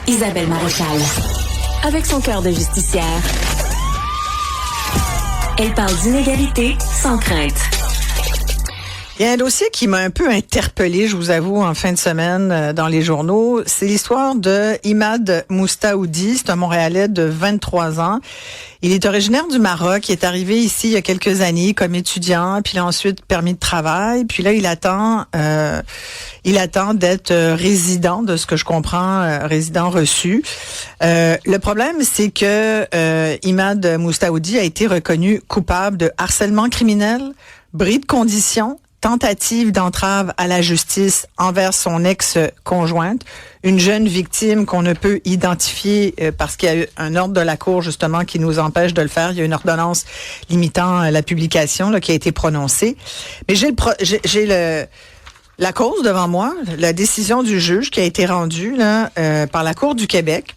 Isabelle Maréchal. Avec son cœur de justicière, elle parle d'inégalité sans crainte. Il y a un dossier qui m'a un peu interpellée, je vous avoue, en fin de semaine dans les journaux. C'est l'histoire de Imad Moustaoudi. C'est un Montréalais de 23 ans. Il est originaire du Maroc. Il est arrivé ici il y a quelques années comme étudiant, puis il a ensuite permis de travail. Puis là, il attend d'être résident, de ce que je comprends, résident reçu. Le problème, c'est que Imad Moustaoudi a été reconnu coupable de harcèlement criminel, bris de conditions, tentative d'entrave à la justice envers son ex-conjointe, une jeune victime qu'on ne peut identifier parce qu'il y a eu un ordre de la Cour justement qui nous empêche de le faire. Il y a une ordonnance limitant la publication là, qui a été prononcée. Mais j'ai la cause devant moi, la décision du juge qui a été rendue là, par la Cour du Québec.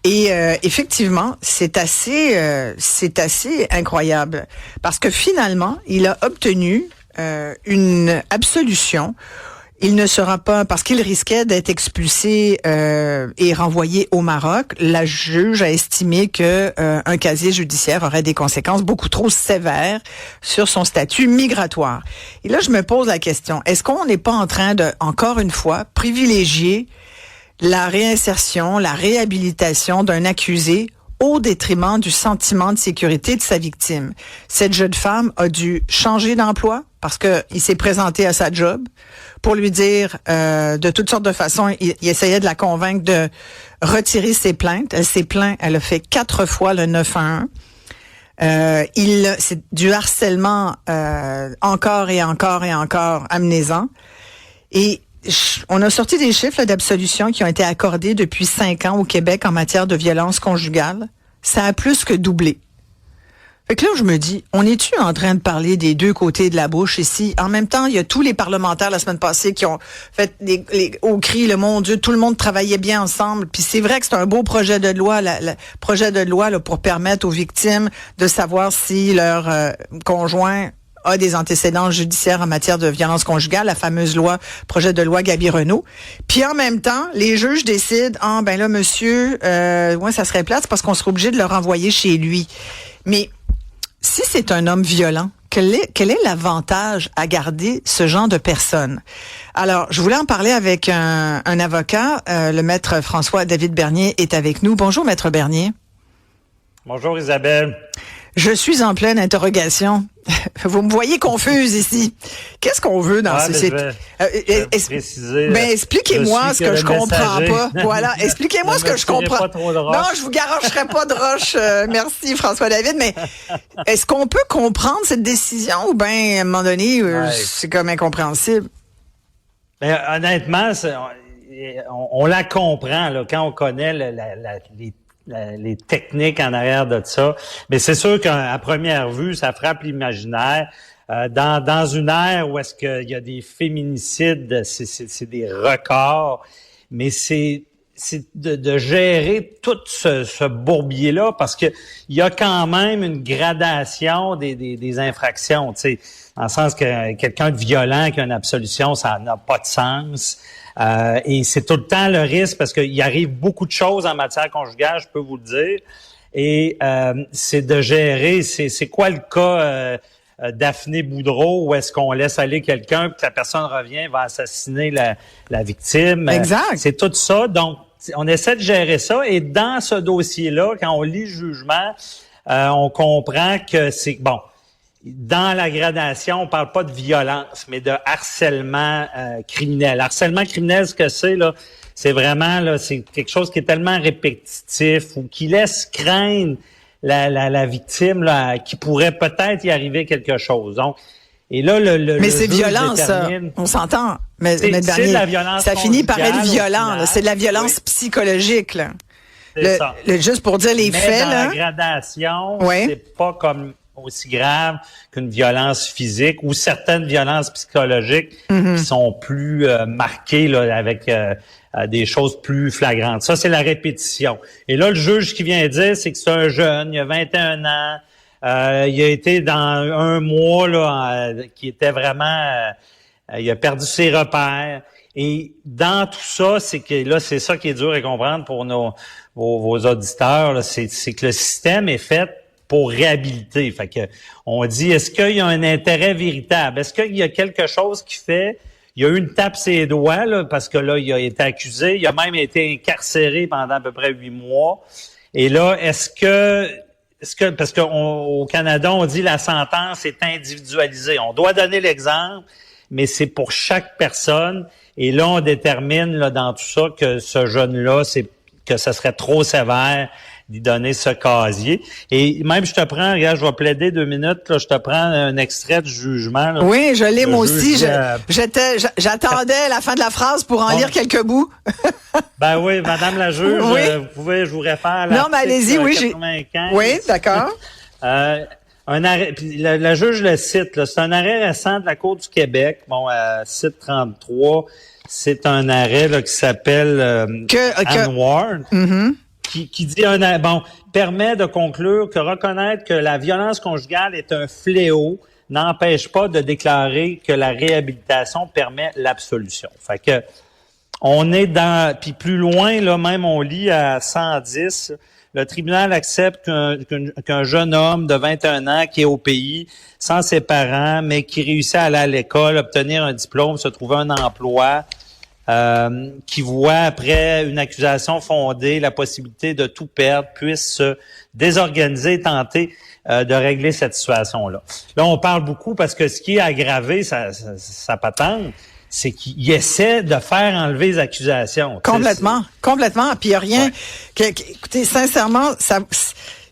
Et effectivement, c'est assez incroyable parce que finalement, il a obtenu une absolution. Il ne sera pas, parce qu'il risquait d'être expulsé et renvoyé au Maroc. La juge a estimé que un casier judiciaire aurait des conséquences beaucoup trop sévères sur son statut migratoire. Et là, je me pose la question, est-ce qu'on n'est pas en train de, encore une fois, privilégier la réinsertion, la réhabilitation d'un accusé au détriment du sentiment de sécurité de sa victime? Cette jeune femme a dû changer d'emploi parce que il s'est présenté à sa job pour lui dire de toutes sortes de façons, il essayait de la convaincre de retirer ses plaintes. Elle s'est plainte, elle a fait 4 fois le 911. C'est du harcèlement encore et encore et encore amenaisant. Et on a sorti des chiffres d'absolution qui ont été accordés depuis 5 ans au Québec en matière de violence conjugale. Ça a plus que doublé. Fait que là, je me dis, on est-tu en train de parler des deux côtés de la bouche ici? En même temps, il y a tous les parlementaires la semaine passée qui ont fait au cri, le mon Dieu, tout le monde travaillait bien ensemble. Puis c'est vrai que c'est un beau projet de loi, projet de loi là, pour permettre aux victimes de savoir si leur conjoint a des antécédents judiciaires en matière de violence conjugale, la fameuse projet de loi Gabi-Renaud. Puis en même temps, les juges décident, ben là, monsieur, ça serait plate, c'est parce qu'on serait obligé de le renvoyer chez lui. Mais si c'est un homme violent, quel est l'avantage à garder ce genre de personne? Alors, je voulais en parler avec un avocat. Le maître François-David Bernier est avec nous. Bonjour, maître Bernier. Bonjour, Isabelle. Je suis en pleine interrogation. Vous me voyez confuse ici. Qu'est-ce qu'on veut dans ce site? Expliquez-moi ce que je comprends pas. Voilà, expliquez-moi ce que je comprends. Non, je vous garocherai pas de roche. Merci François David, mais est-ce qu'on peut comprendre cette décision ou bien à un moment donné c'est comme incompréhensible? Ben, honnêtement, on la comprend là quand on connaît les techniques en arrière de ça. Mais c'est sûr qu'à première vue, ça frappe l'imaginaire. Dans une ère où est-ce qu'il y a des féminicides, c'est des records, mais c'est de gérer tout ce bourbier-là parce que il y a quand même une gradation des infractions, tu sais, dans le sens que quelqu'un de violent qui a une absolution, ça n'a pas de sens. Et c'est tout le temps le risque parce qu'il arrive beaucoup de choses en matière conjugale, je peux vous le dire. Et c'est de gérer, c'est quoi le cas Daphné Boudreau où est-ce qu'on laisse aller quelqu'un puis que la personne revient va assassiner la victime. Exact. C'est tout ça. Donc, on essaie de gérer ça. Et dans ce dossier-là, quand on lit le jugement, on comprend que c'est bon. Dans la gradation, on parle pas de violence, mais de harcèlement criminel. Harcèlement criminel, ce que c'est là, c'est vraiment là, c'est quelque chose qui est tellement répétitif ou qui laisse craindre la victime là, qui pourrait peut-être y arriver quelque chose. Donc, et là mais c'est violent, ça. On s'entend. Mais c'est de la violence. Ça finit par être violent. Là. C'est de la violence psychologique. Là. Juste pour dire les faits. Dans là. La gradation, c'est pas comme aussi grave qu'une violence physique ou certaines violences psychologiques qui sont plus marquées là, avec des choses plus flagrantes. Ça, c'est la répétition. Et là, le juge qui vient dire, c'est que c'est un jeune, il a 21 ans, il a été dans un mois là, qui était vraiment... il a perdu ses repères. Et dans tout ça, c'est que là, c'est ça qui est dur à comprendre pour vos auditeurs, là, c'est que le système est fait pour réhabiliter. Fait que on dit, est-ce qu'il y a un intérêt véritable? Est-ce qu'il y a quelque chose qui fait... Il y a eu une tape ses doigts, là, parce que là, il a été accusé. Il a même été incarcéré pendant à peu près 8 mois. Et là, est-ce que parce qu'au Canada, on dit la sentence est individualisée. On doit donner l'exemple, mais c'est pour chaque personne. Et là, on détermine là, dans tout ça que ce jeune-là, que ça serait trop sévère d'y donner ce casier. Et même, je vais plaider 2 minutes, là, je te prends un extrait du jugement. Là. Oui, je l'ai, moi aussi. J'attendais la fin de la phrase pour en lire quelques bouts. Ben oui, Madame la juge, oui. Je vous réfère à l'article 95. Non, mais allez-y, oui. Oui, d'accord. Un arrêt, puis la juge le cite, là, c'est un arrêt récent de la Cour du Québec, site 33, c'est un arrêt là, qui s'appelle Anne Ward, qui dit permet de conclure que reconnaître que la violence conjugale est un fléau n'empêche pas de déclarer que la réhabilitation permet l'absolution. Fait que on est puis plus loin, là, même on lit à 110, le tribunal accepte qu'un jeune homme de 21 ans qui est au pays, sans ses parents, mais qui réussit à aller à l'école, obtenir un diplôme, se trouver un emploi, qui voit après une accusation fondée la possibilité de tout perdre, puisse se désorganiser et tenter de régler cette situation-là. Là, on parle beaucoup parce que ce qui est aggravé, sa patente, c'est qu'il essaie de faire enlever les accusations. Complètement. Puis il n'y a rien... écoutez, sincèrement,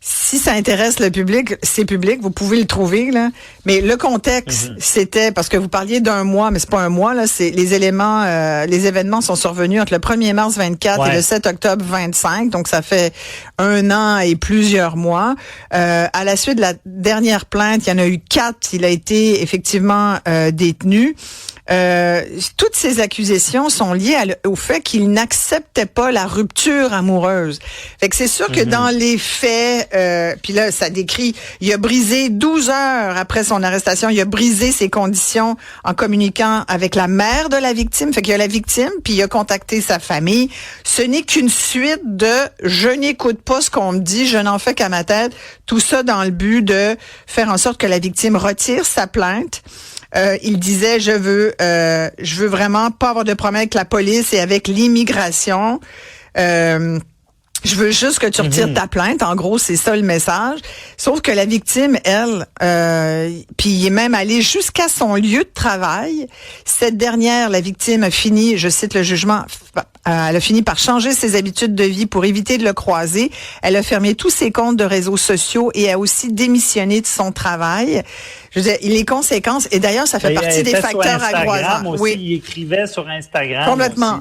si ça intéresse le public, c'est public, vous pouvez le trouver, là. Mais le contexte, c'était... Parce que vous parliez d'un mois, mais c'est pas un mois, là. C'est les événements sont survenus entre le 1er mars 24 et le 7 octobre 25. Donc, ça fait 1 an et plusieurs mois. À la suite de la dernière plainte, il y en a eu 4. Il a été effectivement détenu. Toutes ces accusations sont liées au fait qu'il n'acceptait pas la rupture amoureuse. Fait que c'est sûr que dans les faits, puis là, ça décrit, il a brisé 12 heures après son arrestation, il a brisé ses conditions en communiquant avec la mère de la victime. Fait qu'il y a la victime, puis il a contacté sa famille. Ce n'est qu'une suite de « je n'écoute pas ce qu'on me dit, je n'en fais qu'à ma tête ». Tout ça dans le but de faire en sorte que la victime retire sa plainte. Il disait je veux vraiment pas avoir de problème avec la police et avec l'immigration. Je veux juste que tu retires ta plainte. En gros, c'est ça le message. Sauf que la victime, elle, puis il est même allé jusqu'à son lieu de travail. Cette dernière, la victime a fini, je cite le jugement, elle a fini par changer ses habitudes de vie pour éviter de le croiser. Elle a fermé tous ses comptes de réseaux sociaux et a aussi démissionné de son travail. Je veux dire, les conséquences, et d'ailleurs, ça fait partie des facteurs aggravants. Oui, il écrivait sur Instagram.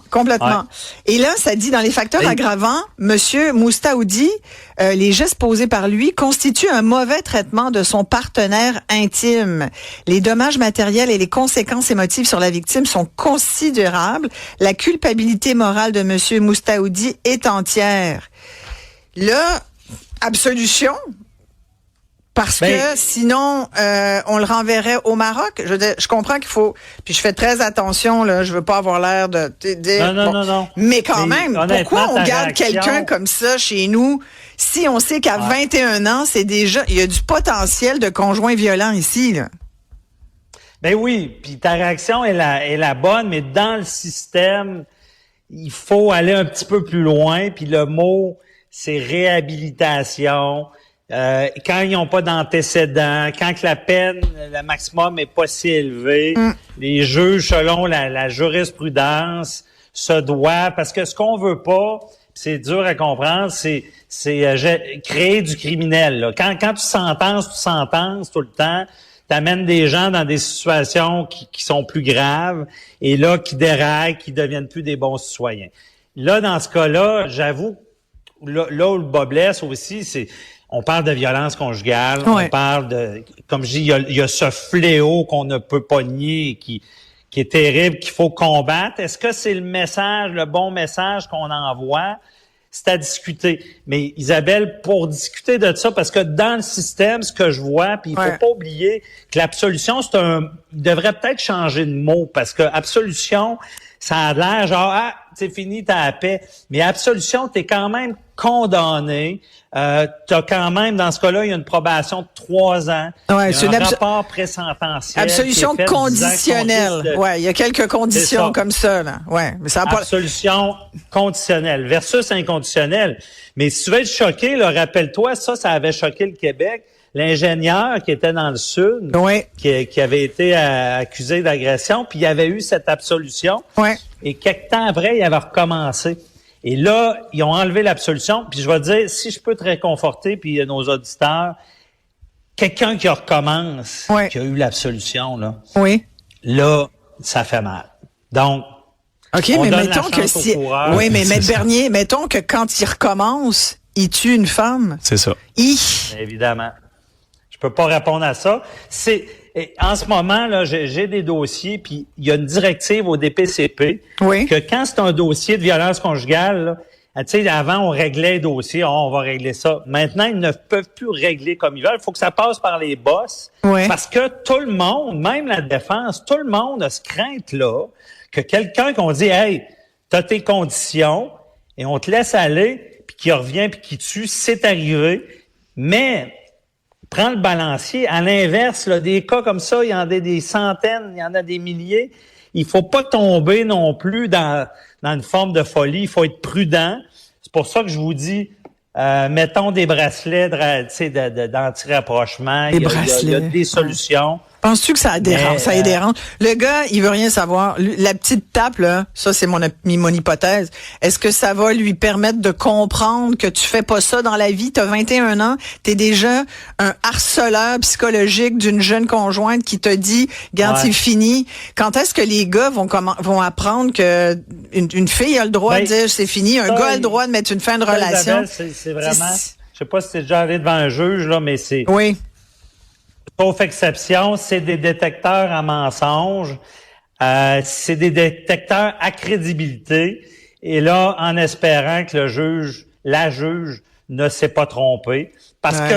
Complètement. Ouais. Et là, ça dit dans les facteurs aggravants, Monsieur Moustaoudi, les gestes posés par lui constituent un mauvais traitement de son partenaire intime. Les dommages matériels et les conséquences émotives sur la victime sont considérables. La culpabilité morale de Monsieur Moustaoudi est entière. Là, absolution. Parce que sinon, on le renverrait au Maroc. Je comprends qu'il faut... Puis je fais très attention, là. Je veux pas avoir l'air de... Non. Mais quand même, pourquoi on garde quelqu'un comme ça chez nous si on sait qu'à 21 ans, c'est déjà... Il y a du potentiel de conjoint violent ici, là. Ben oui, puis ta réaction est la bonne, mais dans le système, il faut aller un petit peu plus loin. Puis le mot, c'est réhabilitation. Quand ils n'ont pas d'antécédents, quand que la peine, le maximum est pas si élevé, les juges, selon la jurisprudence, se doivent, parce que ce qu'on veut pas, c'est dur à comprendre, c'est créer du criminel. Là. Quand tu sentences tout le temps, t'amènes des gens dans des situations qui sont plus graves, et là, qui déraillent, qui deviennent plus des bons citoyens. Là, dans ce cas-là, j'avoue, là où le bas blesse aussi, c'est... On parle de violence conjugale, on parle de, comme je dis, il y a ce fléau qu'on ne peut pas nier, qui est terrible, qu'il faut combattre. Est-ce que c'est le bon message qu'on envoie? C'est à discuter. Mais Isabelle, pour discuter de ça, parce que dans le système, ce que je vois, puis il faut pas oublier que l'absolution, il devrait peut-être changer de mot, parce que absolution, ça a l'air genre, c'est fini, t'as la paix. Mais absolution, t'es quand même condamné. T'as quand même, dans ce cas-là, il y a une probation de 3 ans. Ouais, il y a un rapport présententiel. Absolution conditionnelle. Ouais, il y a quelques conditions comme ça, là. Ouais, mais ça a pas... Absolution conditionnelle versus inconditionnelle. Mais si tu veux être choqué, là, rappelle-toi, ça avait choqué le Québec. L'ingénieur qui était dans le Sud, qui avait été accusé d'agression, puis il avait eu cette absolution. Ouais. Et quelque temps après, il avait recommencé. Et là, ils ont enlevé l'absolution. Puis je vais te dire, si je peux te réconforter, puis nos auditeurs, quelqu'un qui recommence, qui a eu l'absolution, là, ça fait mal. Donc, OK, mais mettons que si... Oui, mais Maître Bernier, mettons que quand il recommence, il tue une femme. C'est ça. Évidemment. Je peux pas répondre à ça. En ce moment, là, j'ai des dossiers, puis il y a une directive au DPCP que quand c'est un dossier de violence conjugale, tu sais, avant, on réglait les dossiers, on va régler ça. Maintenant, ils ne peuvent plus régler comme ils veulent. Il faut que ça passe par les boss. Parce que tout le monde, même la défense, tout le monde a ce crainte-là que quelqu'un qu'on dit, hey, t'as tes conditions et on te laisse aller, puis qui revient, puis qui tue, c'est arrivé. Mais prends le balancier. À l'inverse, là, des cas comme ça, il y en a des centaines, il y en a des milliers. Il faut pas tomber non plus dans une forme de folie. Il faut être prudent. C'est pour ça que je vous dis, mettons des bracelets d'anti-rapprochement. Il y a des solutions. Penses-tu que ça dérange? Ça les dérange? Le gars, il veut rien savoir. La petite tape, là, ça, c'est mon hypothèse. Est-ce que ça va lui permettre de comprendre que tu fais pas ça dans la vie? T'as 21 ans, t'es déjà un harceleur psychologique d'une jeune conjointe qui te dit, regarde, c'est fini. Quand est-ce que les gars vont apprendre que une fille a le droit de dire c'est fini, un gars a le droit de mettre une fin de relation? C'est vraiment, je sais pas si t'es déjà allé devant un juge, là, mais c'est... Oui. Sauf exception, c'est des détecteurs à mensonges, c'est des détecteurs à crédibilité. Et là, en espérant que la juge ne s'est pas trompée. Parce que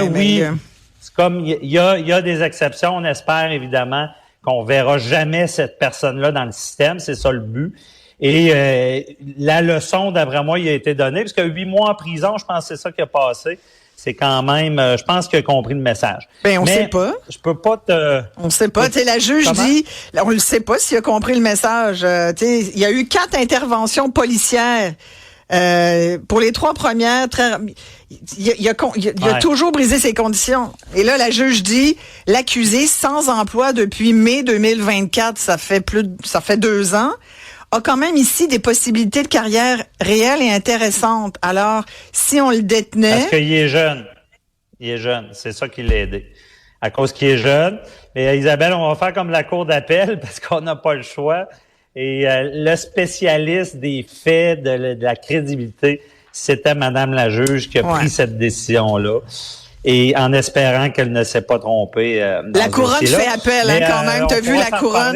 c'est comme il y a des exceptions. On espère évidemment qu'on verra jamais cette personne-là dans le système. C'est ça le but. Et la leçon, d'après moi, il a été donnée. Parce que 8 mois en prison, je pense que c'est ça qui a passé. C'est quand même, je pense qu'il a compris le message. On sait pas. Je peux pas te... On sait pas. Tu sais, la juge dit, on ne sait pas s'il a compris le message. Tu sais, il y a eu 4 interventions policières. Pour les 3 premières, il a toujours brisé ses conditions. Et là, la juge dit, l'accusé sans emploi depuis mai 2024, ça fait 2 ans. A quand même ici des possibilités de carrière réelles et intéressantes. Alors, si on le détenait... Parce qu'il est jeune. Il est jeune. C'est ça qui l'a aidé. À cause qu'il est jeune. Mais Isabelle, on va faire comme la cour d'appel parce qu'on n'a pas le choix. Et le spécialiste des faits, de la crédibilité, c'était Madame la juge qui a pris cette décision-là. Et en espérant qu'elle ne s'est pas trompée. La couronne fait appel, quand même. T'as vu la couronne?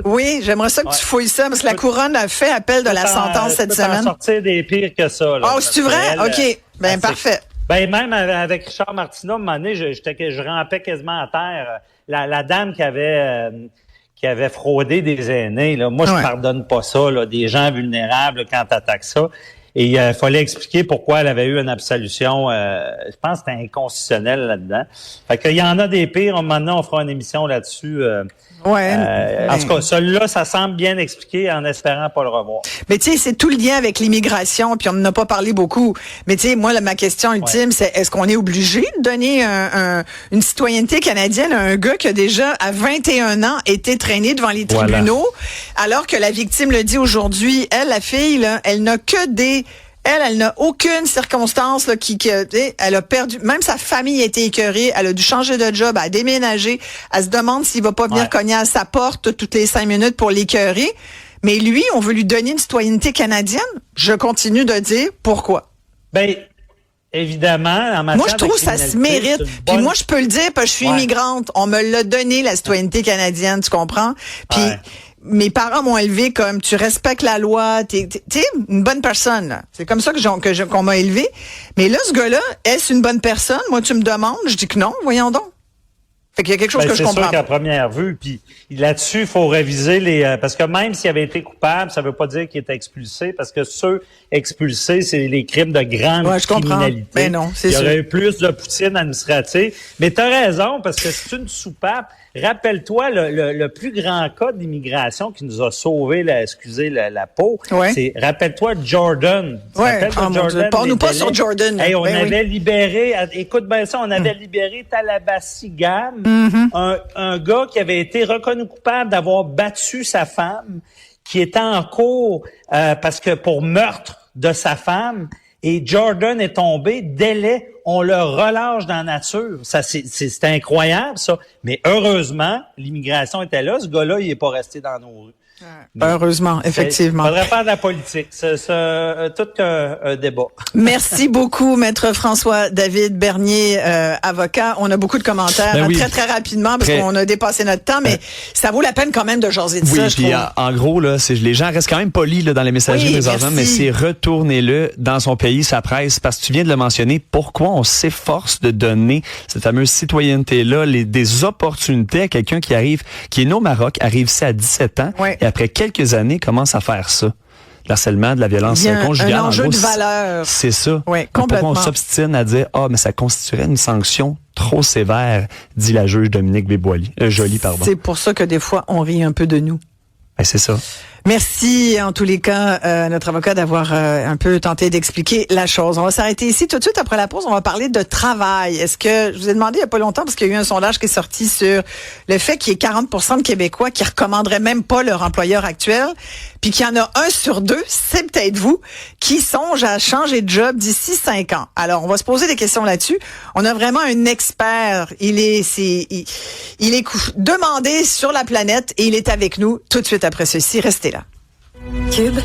Oui, j'aimerais ça que tu fouilles ça, parce que la couronne a fait appel de la sentence cette semaine. Je peux sortir des pires que ça. Oh, c'est vrai? OK. Parfait. Même avec Richard Martineau, à un moment donné, je rampais quasiment à terre. La dame qui avait fraudé des aînés, là. Moi, je pardonne pas ça, là, des gens vulnérables, là, quand t'attaques ça. Et il fallait expliquer pourquoi elle avait eu une absolution, je pense que c'était inconstitutionnel là-dedans. Fait qu'il y en a des pires. Maintenant, on fera une émission là-dessus. En tout cas, celui-là, ça semble bien expliqué en espérant pas le revoir. Mais tu sais, c'est tout le lien avec l'immigration, puis on n'en a pas parlé beaucoup. Mais tu sais, moi, ma question ultime, c'est est-ce qu'on est obligé de donner une citoyenneté canadienne à un gars qui a déjà, à 21 ans, été traîné devant les tribunaux, alors que la victime le dit aujourd'hui, elle, la fille, là, elle n'a que des... Elle n'a aucune circonstance là, elle a perdu, même sa famille a été écœurée, elle a dû changer de job, elle a déménagé, elle se demande s'il va pas venir cogner à sa porte toutes les 5 minutes pour l'écœurer. Mais lui, on veut lui donner une citoyenneté canadienne. Je continue de dire pourquoi. Évidemment, en matière moi, je trouve que ça se mérite. Puis moi, je peux le dire parce que je suis immigrante. On me l'a donné, la citoyenneté canadienne, tu comprends? Puis mes parents m'ont élevé comme tu respectes la loi, t'es une bonne personne. Là. C'est comme ça qu'on m'a élevé. Mais là, ce gars-là, est-ce une bonne personne? Moi, tu me demandes, je dis que non, voyons donc. Fait qu'il y a quelque chose que je comprends. C'est sûr qu'à première vue, puis là-dessus, il faut réviser parce que même s'il avait été coupable, ça veut pas dire qu'il était expulsé, parce que ceux expulsés, c'est les crimes de grande criminalité. Mais non, c'est sûr. Il y aurait eu plus de poutine administrative. Mais t'as raison, parce que c'est une soupape. Rappelle-toi le plus grand cas d'immigration qui nous a sauvé la peau. Ouais. Rappelle-toi Jordan. Ouais. Jordan. Parle-nous pas sur Jordan. Hey, on avait libéré, écoute bien ça, on avait libéré Talabassi Gam, un gars qui avait été reconnu coupable d'avoir battu sa femme, qui était en cours parce que pour meurtre de sa femme. Et Jordan est tombé, délai, on le relâche dans la nature. Ça, c'est incroyable, ça. Mais heureusement, l'immigration était là. Ce gars-là, il est pas resté dans nos rues. Heureusement, effectivement. Il faudrait faire de la politique. C'est tout un débat. Merci beaucoup, Maître François-David Bernier, avocat. On a beaucoup de commentaires très, très rapidement parce qu'on a dépassé notre temps, mais ça vaut la peine quand même de jaser de ça, je trouve. En gros, là, les gens restent quand même polis là, dans les messageries présentement, mais c'est retournez-le dans son pays, sa presse, parce que tu viens de le mentionner. Pourquoi on s'efforce de donner cette fameuse citoyenneté-là, des opportunités à quelqu'un qui est né au Maroc, arrive ici à 17 ans, et après quelques années, commence à faire ça. L'harcèlement, de la violence conjugale. Un enjeu de valeur. C'est ça. Oui, complètement. Pourquoi on s'obstine à dire, mais ça constituerait une sanction trop sévère, dit la juge Dominique Joly, pardon. C'est pour ça que des fois, on rit un peu de nous. Ben, c'est ça. Merci, en tous les cas, notre avocat d'avoir un peu tenté d'expliquer la chose. On va s'arrêter ici. Tout de suite après la pause, on va parler de travail. Est-ce que, je vous ai demandé il y a pas longtemps, parce qu'il y a eu un sondage qui est sorti sur le fait qu'il y ait 40% de Québécois qui recommanderaient même pas leur employeur actuel, puis qu'il y en a 1 sur 2, c'est peut-être vous, qui songe à changer de job d'ici 5 ans. Alors, on va se poser des questions là-dessus. On a vraiment un expert. Il est demandé sur la planète et il est avec nous tout de suite après ceci. Restez là. Cube